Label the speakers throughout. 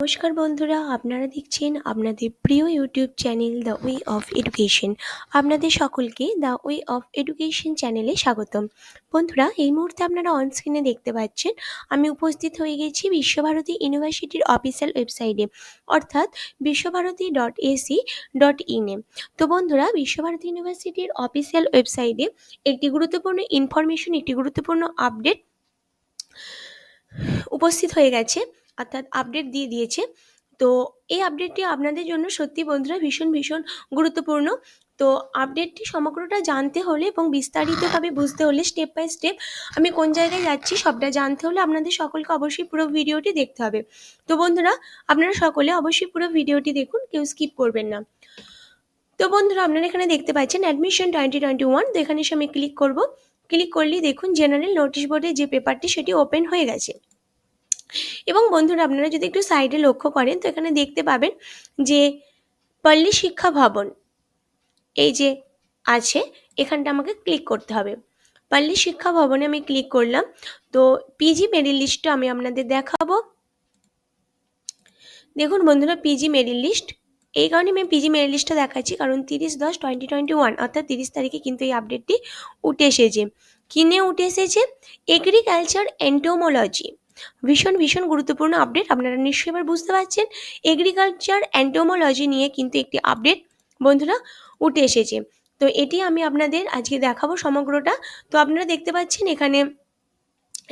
Speaker 1: নমস্কার বন্ধুরা, আপনারা দেখছেন আপনাদের প্রিয় YouTube channel the way of education. আপনাদের সকলকে দ্য ওয়ে অফ এডুকেশন চ্যানেলে স্বাগতম। বন্ধুরা, এই মুহূর্তে আপনারা অন স্ক্রিনে দেখতে পাচ্ছেন আমি উপস্থিত হয়ে গেছি বিশ্বভারতী ইউনিভার্সিটির অফিসিয়াল ওয়েবসাইটে, অর্থাৎ বিশ্বভারতী.ac.in-এ। তো বন্ধুরা, বিশ্বভারতী ইউনিভার্সিটির অফিসিয়াল ওয়েবসাইটে একটি গুরুত্বপূর্ণ ইনফরমেশন, একটি গুরুত্বপূর্ণ আপডেট উপস্থিত হয়ে গেছে, অর্থাৎ আপডেট দিয়ে দিয়েছে। তো এই আপডেটটি আপনাদের জন্য সত্যি বন্ধুরা ভীষণ ভীষণ গুরুত্বপূর্ণ। তো আপডেটটি সমগ্রটা জানতে হলে এবং বিস্তারিতভাবে বুঝতে হলে স্টেপ বাই স্টেপ আমি কোন জায়গায় যাচ্ছি সবটা জানতে হলে আপনাদের সকলকে অবশ্যই পুরো ভিডিওটি দেখতে হবে। তো বন্ধুরা, আপনারা সকলে অবশ্যই পুরো ভিডিওটি দেখুন, কেউ স্কিপ করবেন না। তো বন্ধুরা, আপনারা এখানে দেখতে পাচ্ছেন অ্যাডমিশন 2021। তো এখানে এসে আমি ক্লিক করব। ক্লিক করলেই দেখুন জেনারেল নোটিশ বোর্ডে যে পেপারটি সেটি ওপেন হয়ে গেছে। এবং বন্ধুরা, আপনারা যদি একটু সাইডে লক্ষ্য করেন তো এখানে দেখতে পাবেন যে পল্লী শিক্ষা ভবন এই যে আছে, এখানটা আমাকে ক্লিক করতে হবে। পল্লী শিক্ষা ভবনে আমি ক্লিক করলাম। তো পিজি মেরিট লিস্টটা আমি আপনাদের দেখাবো। দেখুন বন্ধুরা, পিজি মেরিট লিস্ট, এই কারণে আমি পিজি মেরিট লিস্টটা দেখাচ্ছি কারণ 30/10/2021 অর্থাৎ 30 তারিখে কিন্তু এই আপডেটটি উঠে এসেছে। কিনে উঠে এসেছে এগ্রিকালচার এন্টোমোলজি। ভীষণ ভীষণ গুরুত্বপূর্ণ আপডেট, আপনারা নিশ্চয়ই এবার বুঝতে পারছেন। এগ্রিকালচার এন্টোমোলজি নিয়ে কিন্তু একটি আপডেট বন্ধুরা উঠে এসেছে। তো এটি আমি আপনাদের আজকে দেখাবো সমগ্রটা। তো আপনারা দেখতে পাচ্ছেন এখানে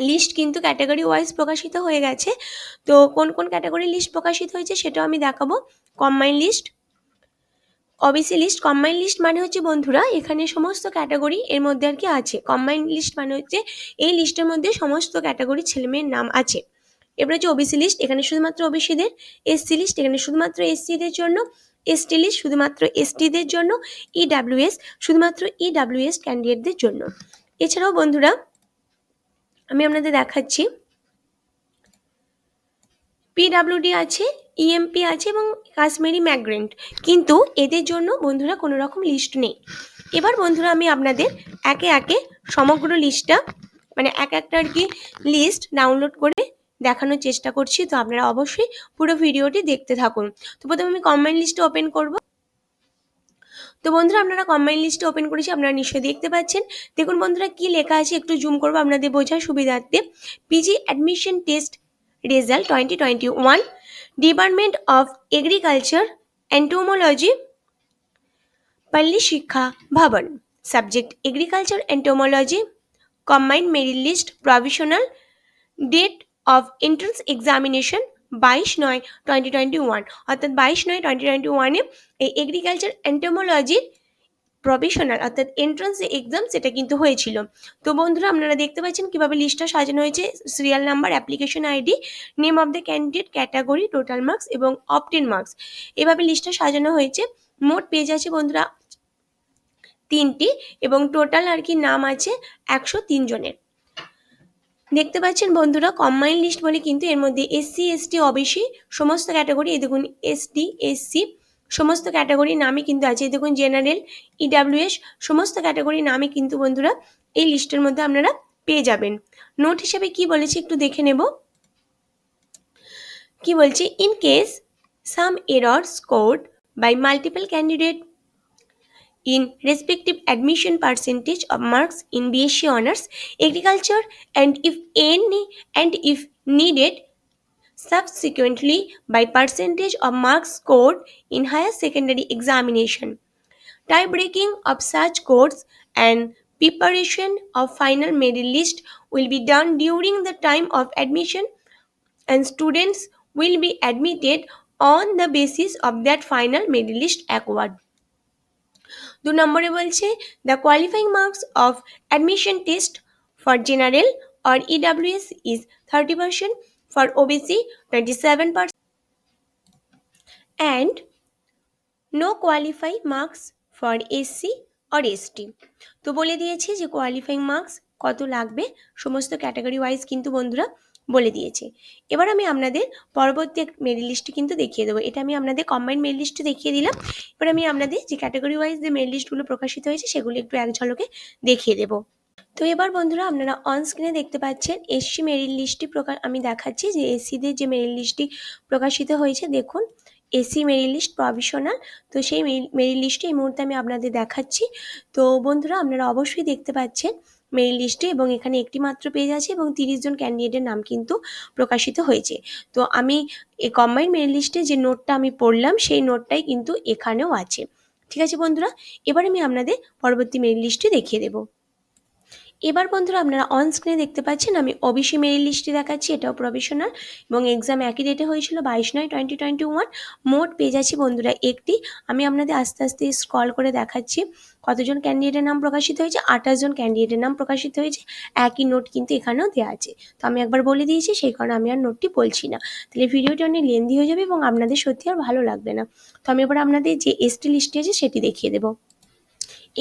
Speaker 1: লিস্ট কিন্তু ক্যাটাগরি ওয়াইজ প্রকাশিত হয়ে গেছে। তো কোন কোন ক্যাটাগরি লিস্ট প্রকাশিত হয়েছে সেটাও আমি দেখাবো। Combine list, OBC list. Combine list মানে হচ্ছে বন্ধুরা এখানে সমস্ত ক্যাটাগরি এর মধ্যে আর কি আছে। কম্বাইন লিস্ট মানে হচ্ছে এই লিস্টের মধ্যে সমস্ত ক্যাটাগরির ছেলেমেয়ের নাম আছে। এবার হচ্ছে ওবিসি লিস্ট, এখানে শুধুমাত্র ওবিসিদের। এসসি লিস্ট, এখানে শুধুমাত্র এসসিদের জন্য। এসটি লিস্ট শুধুমাত্র এসটিদের জন্য। ইডাব্লিউএস শুধুমাত্র ইডাব্লিউএস ক্যান্ডিডেটদের জন্য। এছাড়াও বন্ধুরা আমি আপনাদের দেখাচ্ছি পিডাব্লিউডি আছে, ইএমপি আছে এবং কাশ্মীরি ম্যাগ্রেন্ট, কিন্তু এদের জন্য বন্ধুরা কোনো রকম লিস্ট নেই। এবার বন্ধুরা আমি আপনাদের একে একে সমগ্র লিস্টটা মানে এক একটা আর কি লিস্ট ডাউনলোড করে দেখানোর চেষ্টা করছি। তো আপনারা অবশ্যই পুরো ভিডিওটি দেখতে থাকুন। তো প্রথমে আমি কম্বাইন লিস্টে ওপেন করব। তো বন্ধুরা, আপনারা কম্বাইন লিস্টে ওপেন করেছি, আপনারা নিশ্চয়ই দেখতে পাচ্ছেন। দেখুন বন্ধুরা কি লেখা আছে, একটু জুম করবো আপনাদের বোঝার সুবিধার্থে। PG admission test result 2021, department of agriculture entomology, Palli Siksha Bhavana, subject agriculture entomology, combined merit list provisional, date of entrance examination 22/9/2021, অর্থাৎ 22/9/2021-এ এই এগ্রিকালচার এন্টোমোলজির প্রভিশনাল অর্থাৎ এন্ট্রান্স যে এক্সাম সেটা কিন্তু হয়েছিল। তো বন্ধুরা, আপনারা দেখতে পাচ্ছেন কিভাবে লিস্টটা সাজানো হয়েছে। Serial number, application ID, name of the candidate, category, total marks এবং অপটেন মার্কস, এভাবে লিস্টটা সাজানো হয়েছে। মোট পেজ আছে বন্ধুরা 3টি এবং টোটাল আর কি নাম আছে 103 জনের। দেখতে পাচ্ছেন বন্ধুরা কম্বাইন লিস্ট বলে কিন্তু এর মধ্যে এসসি এসটি ওবিসি সমস্ত ক্যাটাগরি, এই দেখুন এসটি এসসি সমস্ত ক্যাটাগরির নামই কিন্তু আছে। এই দেখুন জেনারেল, ইডাব্লিউএস সমস্ত ক্যাটাগরির নামই কিন্তু বন্ধুরা এই লিস্টের মধ্যে আপনারা পেয়ে যাবেন। নোট হিসেবে কি বলেছে একটু দেখে নেব। কি বলছে, in case some error scored by multiple candidate in respective admission percentage of marks in BSc Honours Agriculture and if needed subsequently by percentage of marks scored in higher secondary examination. Tie breaking of such course and preparation of final merit list will be done during the time of admission and students will be admitted on the basis of that final merit list acquired. 2 নম্বরে বলছে the qualifying marks of admission test for general or EWS is 30%, for OBC 27% and no qualifying marks for SC or ST। তো বলে দিয়েছে যে qualifying marks কত লাগবে সমস্ত category wise কিন্তু বন্ধুরা বলে দিয়েছে। এবার আমি আপনাদের পরবর্তী মেরিট লিস্টটি কিন্তু দেখিয়ে দেবো। এটা আমি আপনাদের কম্বাইন্ড মেরিট লিস্টটি দেখিয়ে দিলাম। এবার আমি আপনাদের যে ক্যাটাগরি ওয়াইজ যে মেরিট লিস্টগুলো প্রকাশিত হয়েছে সেগুলো একটু এক ঝলকে দেখিয়ে দেবো। তো এবার বন্ধুরা আপনারা অন স্ক্রিনে দেখতে পাচ্ছেন এসসি মেরিট লিস্টটি আমি দেখাচ্ছি যে এসসিদের যে মেরিট লিস্টটি প্রকাশিত হয়েছে। দেখুন, এসসি মেরিট লিস্ট প্রভিশনাল। তো সেই মেরিট লিস্টটি এই মুহূর্তে আমি আপনাদের দেখাচ্ছি। তো বন্ধুরা আপনারা অবশ্যই দেখতে পাচ্ছেন মেরিট লিস্টে, এবং এখানে একটি মাত্র পেজ আছে এবং 30 জন ক্যান্ডিডেটের নাম কিন্তু প্রকাশিত হয়েছে। তো আমি এই কম্বাইন্ড মেরিট লিস্টে যে নোটটা আমি পড়লাম সেই নোটটাই কিন্তু এখানেও আছে। ঠিক আছে বন্ধুরা, এবার আমি আপনাদের পরবর্তী মেরিট লিস্টটি দেখিয়ে দেবো। এবার বন্ধুরা আপনারা অন স্ক্রিনে দেখতে পাচ্ছেন আমি ওবিসি মেরিট লিস্টটি দেখাচ্ছি, এটাও প্রভিশনাল এবং এক্সাম একই ডেটে হয়েছিল 22/9/2021। মোট পেজ আছে বন্ধুরা একটি। আমি আপনাদের আস্তে আস্তে স্ক্রল করে দেখাচ্ছি কতজন ক্যান্ডিডেটের নাম প্রকাশিত হয়েছে। 28 জন ক্যান্ডিডেটের নাম প্রকাশিত হয়েছে। একই নোট কিন্তু এখানেও দেওয়া আছে। তো আমি একবার বলে দিয়েছি, সেই কারণে আমি আর নোটটি বলছি না, তাহলে ভিডিওটি অনেক লেন্দি হয়ে যাবে এবং আপনাদের সত্যি আর ভালো লাগবে না। তো আমি এবার আপনাদের যে এসটি লিস্টটি আছে সেটি দেখিয়ে দেবো।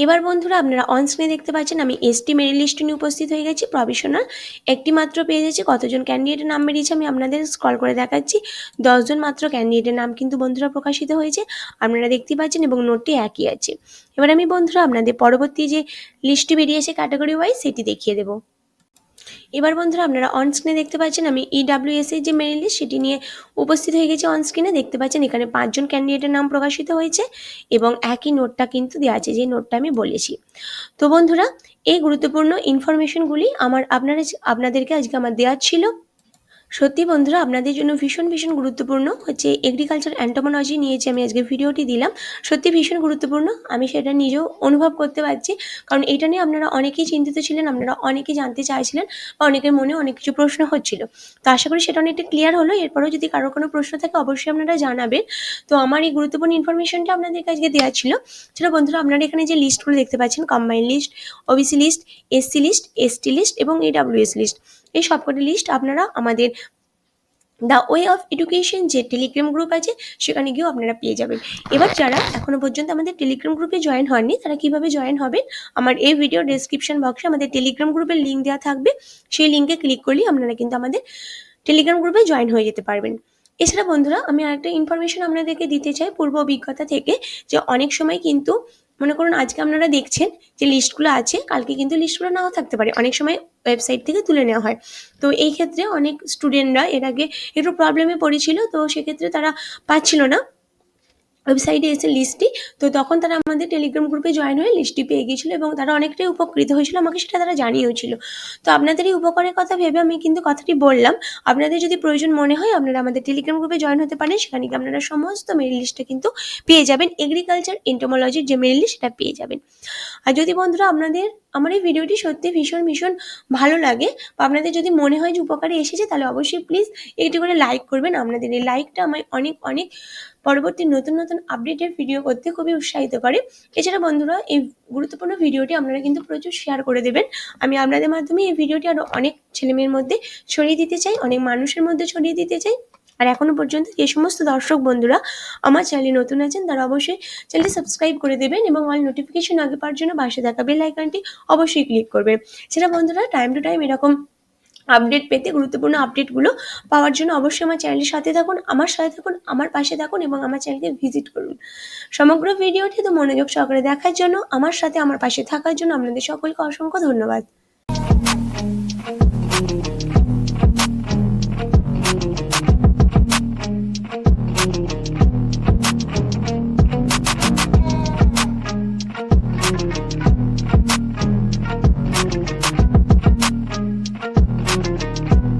Speaker 1: এবার বন্ধুরা আপনারা অন স্ক্রিনে দেখতে পাচ্ছেন আমি এসটি মেরিট লিস্ট নিয়ে উপস্থিত হয়ে গেছি। প্রভিশনাল একটি মাত্র পেজ আছে। কতজন ক্যান্ডিডেটের নাম বেরিয়েছে আমি আপনাদের স্ক্রল করে দেখাচ্ছি। 10 জন মাত্র ক্যান্ডিডেটের নাম কিন্তু বন্ধুরা প্রকাশিত হয়েছে, আপনারা দেখতেই পাচ্ছেন, এবং নোটটি একই আছে। এবার আমি বন্ধুরা আপনাদের পরবর্তী যে লিস্টটি বেরিয়েছে ক্যাটাগরি ওয়াইজ সেটি দেখিয়ে দেবো। এবার বন্ধুরা আপনারা অন স্ক্রিনে দেখতে পাচ্ছেন আমি ইডাব্লিউএস এর যে মেরিট লিস্ট সেটি নিয়ে উপস্থিত হয়ে গেছি। অন স্ক্রিনে দেখতে পাচ্ছেন এখানে 5 জন ক্যান্ডিডেটের নাম প্রকাশিত হয়েছে এবং একই নোটটা কিন্তু দেওয়া আছে, যে নোটটা আমি বলেছি। তো বন্ধুরা এই গুরুত্বপূর্ণ ইনফরমেশনগুলি আপনাদেরকে আজকে আমার দেওয়ার ছিল। সত্যি বন্ধুরা আপনাদের জন্য ভীষণ ভীষণ গুরুত্বপূর্ণ হচ্ছে এগ্রিকালচার অ্যান্টোমোলজি নিয়ে যে আমি আজকে ভিডিওটি দিলাম, সত্যি ভীষণ গুরুত্বপূর্ণ। আমি সেটা নিজেও অনুভব করতে পারছি, কারণ এটা নিয়ে আপনারা অনেকেই চিন্তিত ছিলেন, আপনারা অনেকেই জানতে চাইছিলেন বা অনেকের মনে অনেক কিছু প্রশ্ন হচ্ছিল। তো আশা করি সেটা অনেকটা ক্লিয়ার হলো। এরপরেও যদি কারো কোনো প্রশ্ন থাকে অবশ্যই আপনারা জানাবেন। তো আমার এই গুরুত্বপূর্ণ ইনফরমেশনটা আপনাদেরকে আজকে দেওয়া ছিল। সেটা বন্ধুরা আপনারা এখানে যে লিস্টগুলো দেখতে পাচ্ছেন, combined list, OBC list, SC list, ST list এবং ইডাব্লিউএস লিস্ট, এই সবকটি লিস্ট আপনারা আমাদের দ্য ওয়ে অফ এডুকেশন যে টেলিগ্রাম গ্রুপ আছে সেখানে গিয়েও আপনারা পেয়ে যাবেন। এবার যারা এখনো পর্যন্ত আমাদের টেলিগ্রাম গ্রুপে জয়েন হননি তারা কিভাবে জয়েন হবেন, আমার এই ভিডিও ডেসক্রিপশন বক্সে আমাদের টেলিগ্রাম গ্রুপের লিঙ্ক দেওয়া থাকবে। সেই লিঙ্কে ক্লিক করলেই আপনারা কিন্তু আমাদের টেলিগ্রাম গ্রুপে জয়েন হয়ে যেতে পারবেন। এছাড়া বন্ধুরা আমি আরেকটা ইনফরমেশন আপনাদেরকে দিতে চাই পূর্ব অভিজ্ঞতা থেকে, যে অনেক সময় কিন্তু মনে করুন আজকে আপনারা দেখছেন যে লিস্টগুলো আছে, কালকে কিন্তু লিস্টগুলো নাও থাকতে পারে, অনেক সময় ওয়েবসাইট থেকে তুলে নেওয়া হয়। তো এই ক্ষেত্রে অনেক স্টুডেন্টরা এর আগে একটু প্রবলেমে পড়েছিল, তো সেক্ষেত্রে তারা পাচ্ছিল না ওয়েবসাইটে এসে লিস্টটি। তো তখন তারা আমাদের টেলিগ্রাম গ্রুপে জয়েন হয়ে লিস্টটি পেয়ে গিয়েছিল এবং তারা অনেকটাই উপকৃত হয়েছিল, আমাকে সেটা তারা জানিয়েছিল। তো আপনাদের এই উপকারের কথা ভেবে আমি কিন্তু কথাটি বললাম। আপনাদের যদি প্রয়োজন মনে হয় আপনারা আমাদের টেলিগ্রাম গ্রুপে জয়েন হতে পারেন, সেখানে গিয়ে আপনারা সমস্ত মেরিট লিস্টটা কিন্তু পেয়ে যাবেন। এগ্রিকালচার এন্টোমোলজির যে মেরিট লিস্ট সেটা পেয়ে যাবেন। আর যদি বন্ধুরা আপনাদের আমার এই ভিডিওটি সত্যি ভীষণ ভীষণ ভালো লাগে বা আপনাদের যদি মনে হয় যে উপকারে এসেছে, তাহলে অবশ্যই প্লিজ একটি করে লাইক করবেন। আপনাদের এই লাইকটা আমায় অনেক অনেক পরবর্তী নতুন নতুন আপডেটের ভিডিও করতে খুবই উৎসাহিত করে। এছাড়া বন্ধুরা এই গুরুত্বপূর্ণ ভিডিওটি আপনারা কিন্তু প্রচুর শেয়ার করে দেবেন। আমি আপনাদের মাধ্যমে এই ভিডিওটি আরও অনেক ছেলেমেয়ের মধ্যে ছড়িয়ে দিতে চাই, অনেক মানুষের মধ্যে ছড়িয়ে দিতে চাই। আর এখনো পর্যন্ত যে সমস্ত দর্শক বন্ধুরা আমার চ্যানেলে নতুন আছেন তারা অবশ্যই চ্যানেলটি সাবস্ক্রাইব করে দেবেন এবং অল নোটিফিকেশন আগে পাওয়ার জন্য পাশে থাকা বেল আইকনটি অবশ্যই ক্লিক করবেন। সেটা বন্ধুরা টাইম টু টাইম এরকম আপডেট পেতে, গুরুত্বপূর্ণ আপডেটগুলো পাওয়ার জন্য অবশ্যই আমার চ্যানেলের সাথে থাকুন, আমার সাথে থাকুন, আমার পাশে থাকুন এবং আমার চ্যানেলকে ভিজিট করুন। সমগ্র ভিডিওটি তো মনোযোগ সহকারে দেখার জন্য, আমার সাথে আমার পাশে থাকার জন্য আপনাদের সকলকে অসংখ্য ধন্যবাদ।